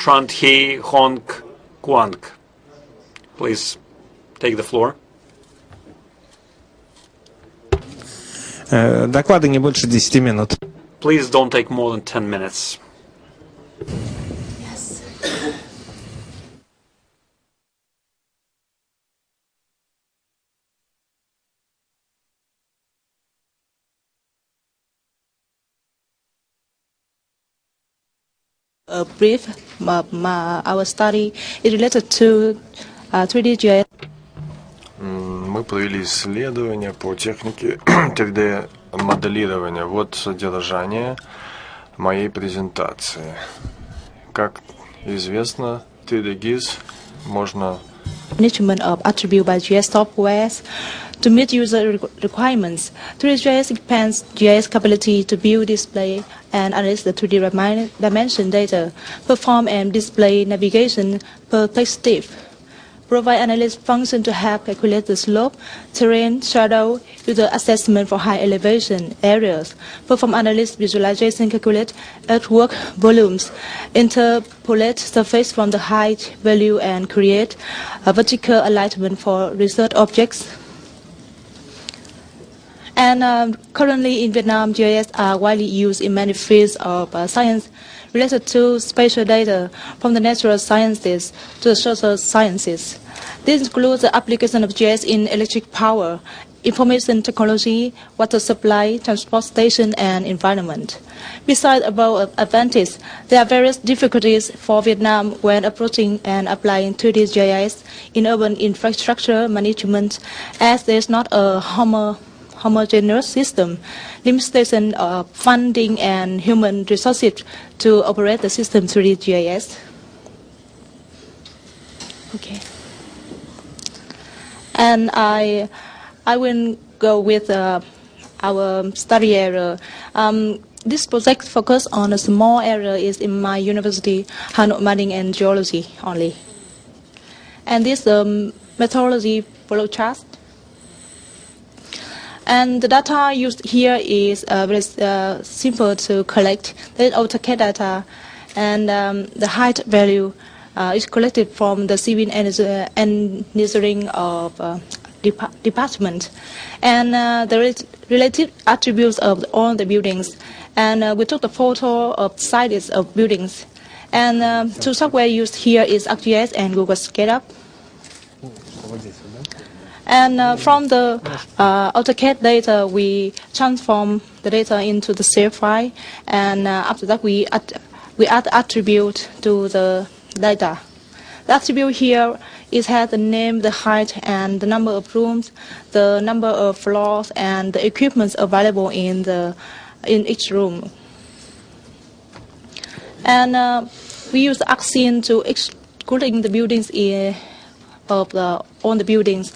Tran Thi Huong Quang. Please take the floor. Доклады не больше 10 минут. Please don't take more than 10 minutes. Yes. Brief, our study is related to 3D GIS. Мы провели исследование по технике 3D-моделирования. Вот содержание моей презентации. Как известно, 3D GIS можно Management of attribute by GIS softwares to meet user requirements. 3D GIS expands GIS capability to view, display, and analyze the 3D dimension data, perform and display navigation perspective, provide analysis function to help calculate the slope, terrain, shadow, user assessment for high elevation areas, perform analysis visualization, calculate earthwork volumes, interpolate surface from the height value, and create a vertical alignment for research objects. And currently in Vietnam, GIS are widely used in many fields of science related to spatial data, from the natural sciences to the social sciences. This includes the application of GIS in electric power, information technology, water supply, transportation, and environment. Besides above advantages, there are various difficulties for Vietnam when approaching and applying 2D GIS in urban infrastructure management, as there is not a homogeneous system, limitation of funding and human resources to operate the system 3D GIS. Okay. And I will go with our study area. This project focus on a small area is in my university, Hanoi Mining and Geology only. And this methodology flow chart. And the data used here is very simple to collect. There is AutoCAD data, and the height value is collected from the civil engineering of department, and the relative attributes of all the buildings. And we took the photo of sites of buildings. And two software used here is ArcGIS and Google SketchUp. And from the AutoCAD data, we transform the data into the save file, and after that we add attribute to the data. The attribute here has the name, the height, and the number of rooms, the number of floors, and the equipment available in each room. And we use the ArcScene to excluding the buildings on the buildings.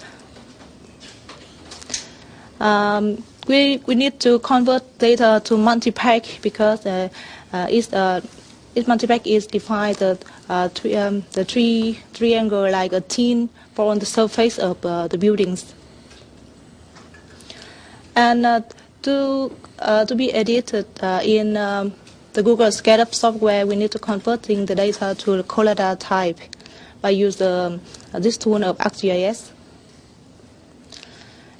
We need to convert data to multi-pack because each multi-pack is defined the triangle like a tin on the surface of the buildings. And to be edited in the Google SketchUp software, we need to converting the data to the color type by using this tool of ArcGIS.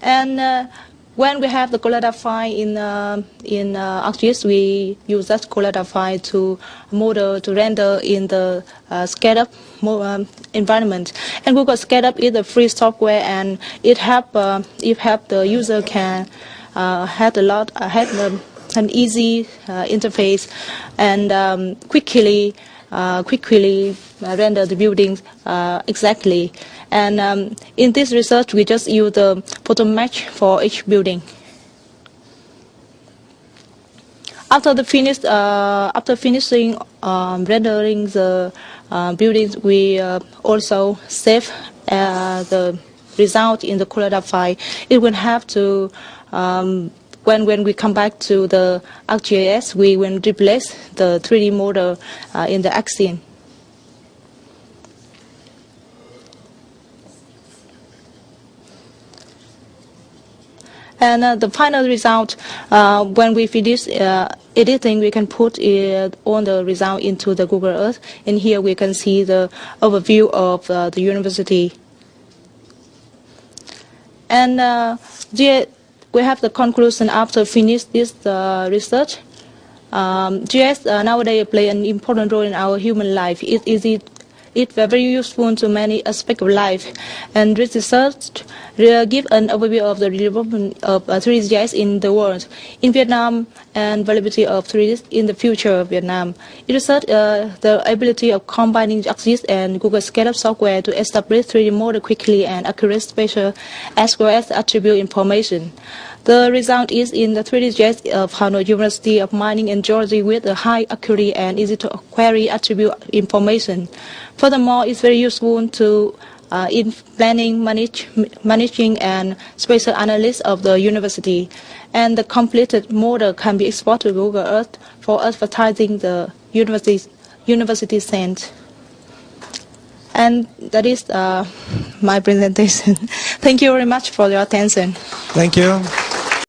And when we have the color file in ArcGIS, we use that color file to model, to render in the SketchUp environment. And Google SketchUp is a free software, and it help the user can have an easy interface and quickly render the buildings exactly. And in this research, we just use the photo match for each building. After finishing rendering the buildings, we also save the result in the color file. It will have to when we come back to the ArcGIS, we will replace the 3D model in the ArcScene. And the final result, when we finish editing, we can put all the result into the Google Earth. And here we can see the overview of the university. And we have the conclusion after finish this research. GIS nowadays play an important role in our human life. It's very useful to many aspects of life. And this research give an overview of the development of 3D GIS in the world, in Vietnam, and availability of 3D in the future of Vietnam. It research the ability of combining ArcGIS and Google SketchUp software to establish 3D model quickly and accurate spatial as well as attribute information. The result is in the 3D GIS of Hanoi University of Mining and Geology with a high accuracy and easy to query attribute information. Furthermore, it's very useful to in planning, managing, and spatial analysis of the university. And the completed model can be exported to Google Earth for advertising the university center. And that is my presentation. Thank you very much for your attention. Thank you.